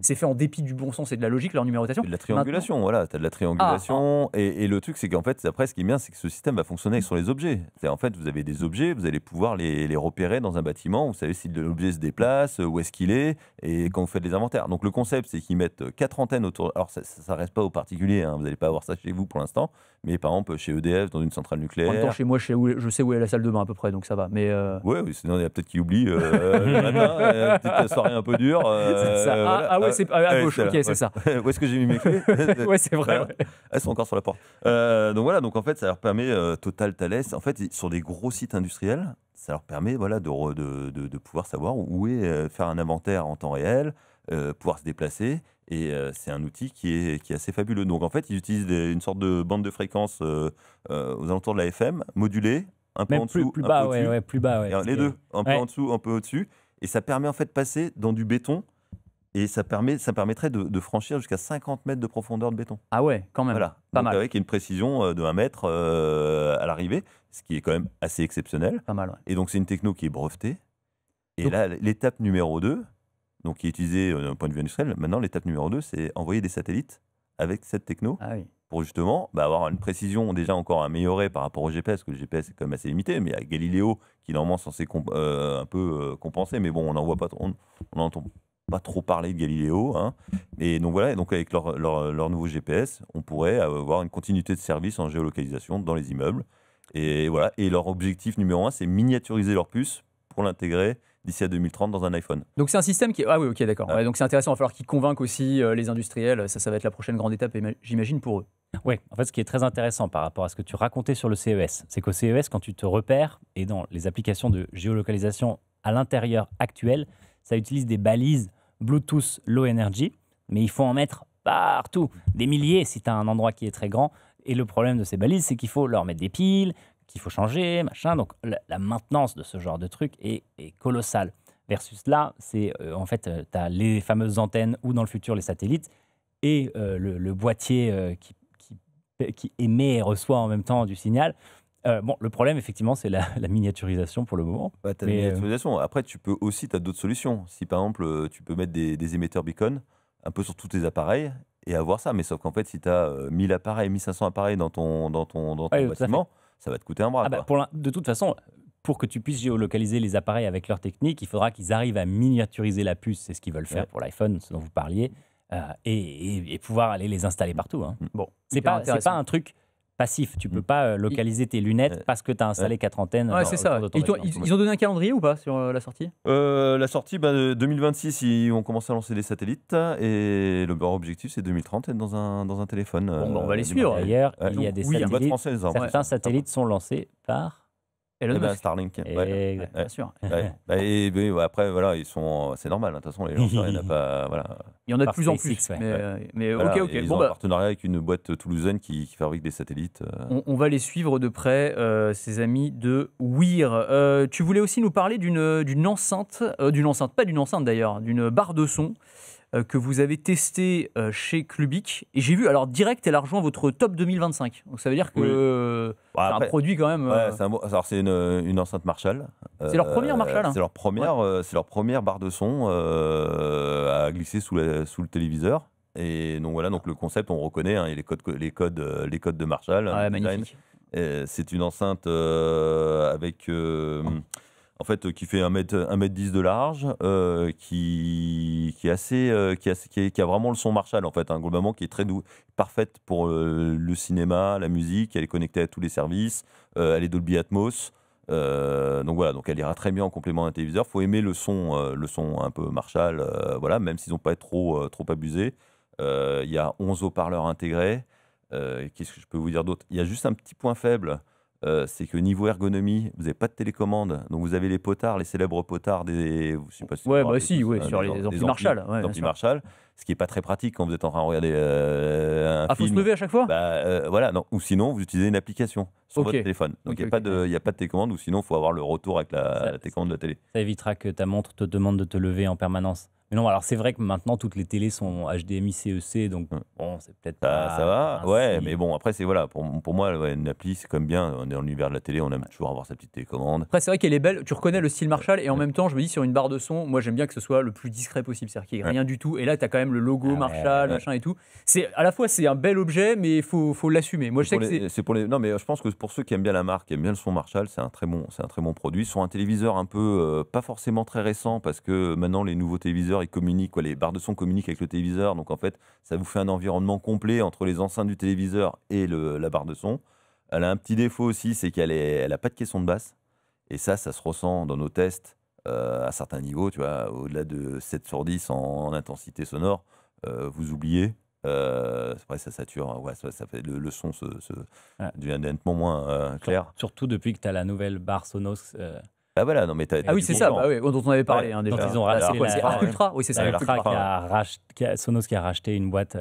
c'est fait en dépit du bon sens et de la logique, leur numérotation. de la triangulation, voilà, tu as de la triangulation. Et le truc, c'est qu'en fait, après, ce qui est bien, c'est que ce système va fonctionner sur les objets. En fait, vous avez des objets, vous allez pouvoir les repérer dans un bâtiment. Vous savez si l'objet se déplace, où est-ce qu'il est, et quand vous faites les inventaires. Donc le concept, c'est qu'ils mettent 4 antennes autour. Alors ça reste pas aux particuliers, hein, vous n'allez pas avoir ça chez vous pour l'instant, mais par exemple chez EDF, dans une centrale nucléaire. En même temps, chez moi, je sais où est la salle de bain à peu près, donc ça va. Mais Ouais, oui, sinon il y a peut-être qui oublie le matin, petite soirée un peu dure. c'est ça. Voilà. Ouais, c'est à gauche, ok, c'est ça. Où est-ce que j'ai mis mes clés? Ouais, c'est vrai. Voilà. Ouais. Elles sont encore sur la porte. Donc voilà, donc en fait, ça leur permet, Total, Thales, en fait, sur des gros sites industriels, ça leur permet de pouvoir savoir où est, faire un inventaire en temps réel, pouvoir se déplacer Et c'est un outil qui est assez fabuleux. Donc en fait, ils utilisent une sorte de bande de fréquence aux alentours de la FM, modulée, un peu Même en dessous, plus un bas, peu au-dessus. ouais, plus bas. Ouais, Et les deux, un peu Ouais. en dessous, un peu au-dessus. Et ça permet en fait de passer dans du béton. Et ça permettrait de franchir jusqu'à 50 mètres de profondeur de béton. Ah ouais, quand même. Voilà. Pas Donc mal. avec une précision de 1 mètre à l'arrivée, ce qui est quand même assez exceptionnel. Pas mal, ouais. Et donc c'est une techno qui est brevetée. Et Donc- là, l'étape numéro 2, donc qui est utilisée d'un point de vue industriel, maintenant l'étape numéro 2, c'est envoyer des satellites avec cette techno Ah oui. pour justement avoir une précision déjà encore améliorée par rapport au GPS, parce que le GPS est quand même assez limité, mais il y a Galileo qui est normalement censé un peu compenser, mais bon, on n'en voit pas, on n'entend pas trop parler de Galileo. Hein. Et donc voilà, et donc avec leur nouveau GPS, on pourrait avoir une continuité de service en géolocalisation dans les immeubles. Et voilà, et leur objectif numéro 1, c'est miniaturiser leur puce pour l'intégrer d'ici à 2030 dans un iPhone. Donc c'est un système qui... Ah oui, ok, d'accord. Ouais. Ouais, donc c'est intéressant, il va falloir qu'ils convainquent aussi les industriels. Ça va être la prochaine grande étape, j'imagine, pour eux. Oui, en fait, ce qui est très intéressant par rapport à ce que tu racontais sur le CES, c'est qu'au CES, quand tu te repères, et dans les applications de géolocalisation à l'intérieur actuelles, ça utilise des balises Bluetooth Low Energy, mais il faut en mettre partout, des milliers si tu as un endroit qui est très grand. Et le problème de ces balises, c'est qu'il faut leur mettre des piles, qu'il faut changer, machin. Donc la maintenance de ce genre de truc est colossale. Versus là, c'est en fait, tu as les fameuses antennes ou dans le futur les satellites et le boîtier qui émet et reçoit en même temps du signal. Bon, le problème, effectivement, c'est la miniaturisation pour le moment. Ouais, t'as Mais, la miniaturisation. Après, tu peux aussi, tu as d'autres solutions. Si par exemple, tu peux mettre des émetteurs beacon un peu sur tous tes appareils et avoir ça. Mais sauf qu'en fait, si tu as 1000 appareils, 1500 appareils dans ton Ouais, tout à bâtiment, ça va te coûter un bras. Ah bah, quoi. de toute façon, pour que tu puisses géolocaliser les appareils avec leur technique, il faudra qu'ils arrivent à miniaturiser la puce. C'est ce qu'ils veulent faire Ouais. pour l'iPhone, ce dont vous parliez, et pouvoir aller les installer partout. Hein. Bon, C'est hyper pas intéressant. un truc passif. Tu peux pas localiser tes lunettes parce que tu as installé 4 antennes. Ouais, c'est ça. autour de ton Et toi, bâtiment. ils ont donné un calendrier ou pas sur la sortie? La sortie, 2026, ils vont commencer à lancer des satellites et leur objectif, c'est 2030 être dans un téléphone. Bon, on va les des suivre. marques. D'ailleurs, Ouais. il y a des Oui, une Une boîte satellites. française. hein. Certains satellites sont lancés par. Elon Eh ben, Musk. Starlink. Et- Ouais. Bien sûr. Ouais. Ouais, après, voilà, c'est normal. Hein. De toute façon, les lanceurs, il n'y en a pas. Voilà. Il y en a de Par plus en SpaceX, plus. ouais. Mais Voilà, ok. Ils Bon, ont un bah, partenariat avec une boîte toulousaine qui fabrique des satellites. on va les suivre de près, ces amis de Weir. Tu voulais aussi nous parler d'une enceinte, pas d'une enceinte d'ailleurs, d'une barre de son que vous avez testée chez Clubic. Et j'ai vu, alors direct, elle a rejoint votre top 2025. Donc ça veut dire que c'est un Après, produit quand même. ouais, alors c'est une enceinte Marshall. C'est leur première Marshall, hein. C'est leur première barre de son à glisser sous le téléviseur. Et donc voilà, donc le concept, on reconnaît, hein, il y a les codes de Marshall. Ouais, le design. magnifique. C'est une enceinte avec en fait qui fait 1m10 de large, qui a vraiment le son Marshall en fait, hein, globalement, qui est très doux, parfaite pour le cinéma, la musique. Elle est connectée à tous les services, elle est Dolby Atmos. Donc voilà, donc elle ira très bien en complément d'un téléviseur. Faut aimer le son un peu Marshall, voilà, même s'ils n'ont pas été trop abusés. Il y a 11 haut-parleurs intégrés. Qu'est-ce que je peux vous dire d'autre? Il y a juste un petit point faible, c'est que niveau ergonomie, vous n'avez pas de télécommande. Donc vous avez les potards, les célèbres potards je sais pas si Ouais, vous vous bah rappelez si, tous, ouais, hein, sur des les amplis amplis- Marshall. Ouais, des bien amplis sûr. Marshall, ce qui n'est pas très pratique quand vous êtes en train de regarder un Ah, faut se film. lever à chaque fois? Voilà, non. Ou sinon, vous utilisez une application sur Ok. votre téléphone. Donc Ok, il ok. n'y a pas de télécommande, ou sinon il faut avoir le retour avec la télécommande de la télé. Ça évitera que ta montre te demande de te lever en permanence. Mais non, alors c'est vrai que maintenant toutes les télés sont HDMI CEC, donc bon, c'est peut-être pas. Ça va, un ouais, si- mais bon, après, c'est voilà, pour moi, ouais, une appli, c'est comme bien, on est dans l'univers de la télé, on aime toujours avoir sa petite télécommande. Après, c'est vrai qu'elle est belle. Tu reconnais le style Marshall et en même temps, je me dis sur une barre de son, moi j'aime bien que ce soit le plus discret possible, c'est-à-dire qu'il n'y ait rien du tout. Et là, tu as quand même le logo Ah ouais, Marshall, ouais. machin et tout. C'est à la fois c'est un bel objet, mais il faut l'assumer. Moi, je sais que c'est. Non, mais je pense que pour ceux qui aiment bien la marque, qui aiment bien le son Marshall, c'est un très bon produit. Sur un téléviseur un peu, pas forcément très récent, parce que maintenant les nouveaux téléviseurs, ils communiquent, quoi, les barres de son communiquent avec le téléviseur, donc en fait, ça vous fait un environnement complet entre les enceintes du téléviseur et la barre de son. Elle a un petit défaut aussi, c'est elle a pas de caisson de basse, et ça se ressent dans nos tests à certains niveaux, tu vois, au-delà de 7 sur 10 en intensité sonore, vous oubliez. Après, ça sature, hein, ouais, ça fait le son Ouais. devient nettement moins clair. Surtout depuis que tu as la nouvelle barre Sonos Ah voilà, non mais t'as. Ah oui, c'est ça, dont on avait parlé déjà. Dont ils ont Ah, racheté c'est quoi, c'est Arc Ultra. Oui, c'est ça. Arc Ultra Sonos qui a racheté une boîte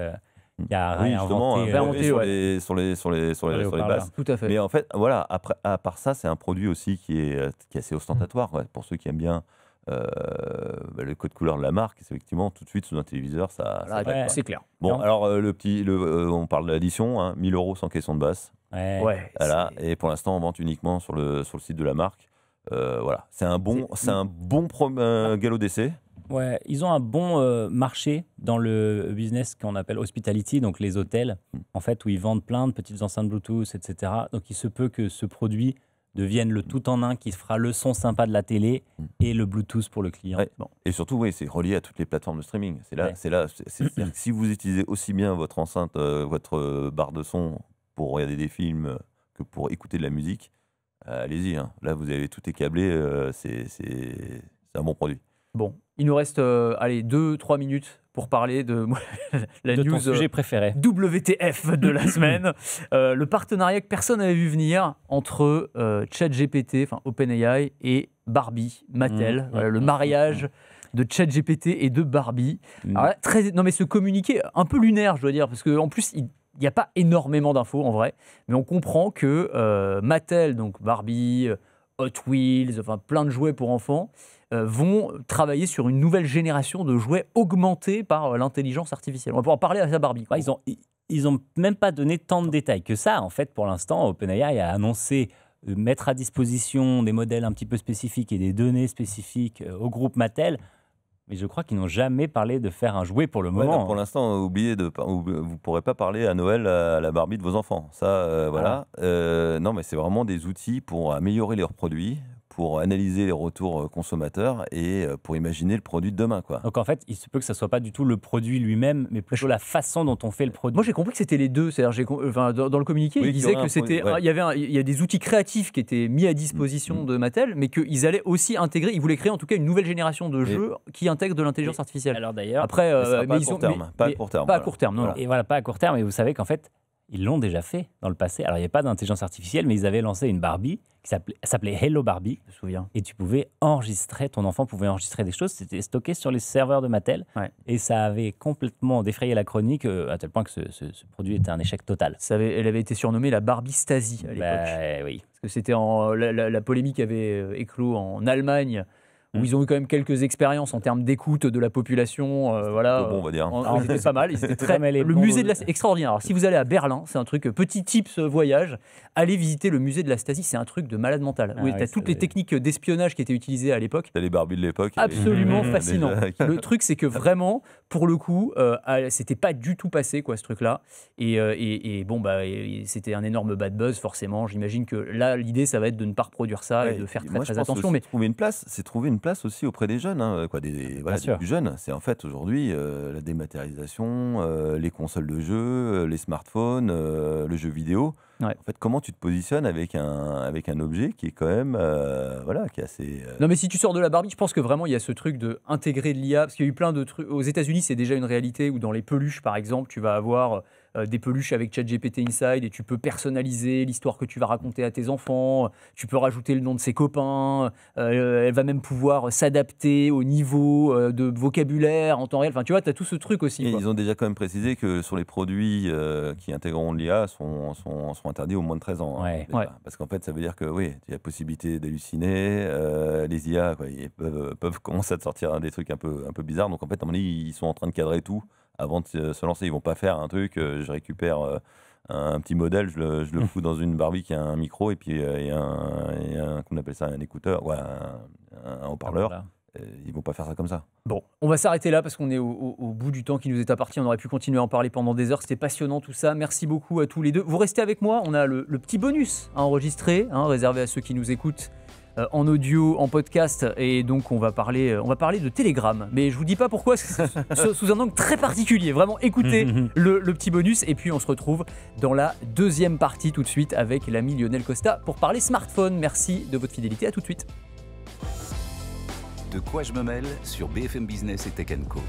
qui a réinventé sur les bases. Tout à fait. Mais en fait, voilà, après, à part ça, c'est un produit aussi qui est assez ostentatoire. Pour ceux qui aiment bien le code couleur de la marque, effectivement, tout de suite, sous un téléviseur, ça c'est clair. Bon, alors, on parle de l'addition, 1 000 € sans caisson de basse. Voilà. Et pour l'instant, on vend uniquement sur le site de la marque. Voilà. C'est un bon galop d'essai. Ouais, ils ont un bon marché dans le business qu'on appelle hospitality, donc les hôtels, en fait, où ils vendent plein de petites enceintes Bluetooth, etc. Donc, il se peut que ce produit devienne le tout en un qui fera le son sympa de la télé et le Bluetooth pour le client. Ouais. Bon. Et surtout, c'est relié à toutes les plateformes de streaming. C'est-à-dire que si vous utilisez aussi bien votre enceinte, votre barre de son pour regarder des films que pour écouter de la musique, allez-y. Là, vous avez tout est câblé, c'est un bon produit. Bon, il nous reste 2-3 minutes pour parler de la news ton sujet préféré. WTF de la semaine. Le partenariat que personne n'avait vu venir entre ChatGPT, enfin OpenAI, et Barbie, Mattel. Le mariage de ChatGPT et de Barbie. Alors là, mais ce communiqué un peu lunaire, je dois dire, parce qu'en plus, il n'y a pas énormément d'infos en vrai, mais on comprend que Mattel, donc Barbie, Hot Wheels, enfin plein de jouets pour enfants, vont travailler sur une nouvelle génération de jouets augmentés par l'intelligence artificielle. On va pouvoir parler à la Barbie. Ouais, ils ont même pas donné tant de détails que ça. En fait, pour l'instant, OpenAI a annoncé mettre à disposition des modèles un petit peu spécifiques et des données spécifiques au groupe Mattel. Mais je crois qu'ils n'ont jamais parlé de faire un jouet pour le moment. Non, pour l'instant, vous ne pourrez pas parler à Noël à la Barbie de vos enfants. Ça, voilà. Non, mais c'est vraiment des outils pour améliorer leurs produits, pour analyser les retours consommateurs et pour imaginer le produit de demain, quoi. Donc en fait, il se peut que ça soit pas du tout le produit lui-même, mais plutôt la façon dont on fait le produit. Moi, j'ai compris que c'était les deux. C'est-à-dire, dans le communiqué, il disait que c'était, il y a des outils créatifs qui étaient mis à disposition de Mattel, mais qu'ils allaient aussi intégrer. Ils voulaient créer en tout cas une nouvelle génération de jeux qui intègrent de l'intelligence artificielle. Alors d'ailleurs, après, pas à court terme. Pas à court terme, non. Et voilà, pas à court terme. Et vous savez qu'en fait, ils l'ont déjà fait dans le passé. Alors, il n'y a pas d'intelligence artificielle, mais ils avaient lancé une Barbie qui s'appelait Hello Barbie. Je me souviens. Et tu pouvais ton enfant pouvait enregistrer des choses. C'était stocké sur les serveurs de Mattel. Ouais. Et ça avait complètement défrayé la chronique à tel point que ce produit était un échec total. Elle avait été surnommée la Barbie Stasi à l'époque. Oui. Parce que c'était la polémique avait éclos en Allemagne, où ils ont eu quand même quelques expériences en termes d'écoute de la population. Voilà, bon, on va dire. C'était pas mal. Le musée de la extraordinaire. Alors, si vous allez à Berlin, c'est un truc petit tips voyage. Allez visiter le musée de la Stasi, c'est un truc de malade mental. Tu as toutes les techniques d'espionnage qui étaient utilisées à l'époque. T'as les Barbies de l'époque. Absolument fascinant. Le truc, c'est que vraiment, pour le coup, c'était pas du tout passé, quoi, ce truc-là. Et bon, c'était un énorme bad buzz, forcément. J'imagine que là, l'idée, ça va être de ne pas reproduire ça et de faire très attention. Mais trouver une place aussi auprès des jeunes, des plus jeunes. C'est en fait aujourd'hui la dématérialisation, les consoles de jeux, les smartphones, le jeu vidéo. Ouais. En fait, comment tu te positionnes avec un objet qui est quand même qui est assez. Non, mais si tu sors de la Barbie, je pense que vraiment il y a ce truc de intégrer de l'IA, parce qu'il y a eu plein de trucs. Aux États-Unis, c'est déjà une réalité où dans les peluches, par exemple, tu vas avoir des peluches avec ChatGPT Inside et tu peux personnaliser l'histoire que tu vas raconter à tes enfants. Tu peux rajouter le nom de ses copains. Elle va même pouvoir s'adapter au niveau de vocabulaire en temps réel. Enfin, tu vois, tu as tout ce truc aussi. Ils ont déjà quand même précisé que sur les produits qui intégreront de l'IA sont interdits aux moins de 13 ans. Ouais. Parce qu'en fait, ça veut dire que il y a possibilité d'halluciner. Les IA ils peuvent commencer à te sortir des trucs un peu bizarres. Donc en fait, à mon avis, ils sont en train de cadrer tout avant de se lancer. Ils vont pas faire un truc, je récupère un petit modèle, je le fous dans une Barbie qui a un micro et puis qu'on appelle ça un écouteur, un haut-parleur. Voilà. Ils vont pas faire ça comme ça. Bon, on va s'arrêter là parce qu'on est au bout du temps qui nous est imparti. On aurait pu continuer à en parler pendant des heures. C'était passionnant tout ça. Merci beaucoup à tous les deux. Vous restez avec moi. On a le petit bonus à enregistrer, réservé à ceux qui nous écoutent en audio, en podcast. Et donc, on va parler de Telegram. Mais je vous dis pas pourquoi, sous un angle très particulier. Vraiment, écoutez le petit bonus. Et puis, on se retrouve dans la deuxième partie tout de suite avec l'ami Lionel Costa pour parler smartphone. Merci de votre fidélité. À tout de suite. De quoi je me mêle sur BFM Business et Tech & Co.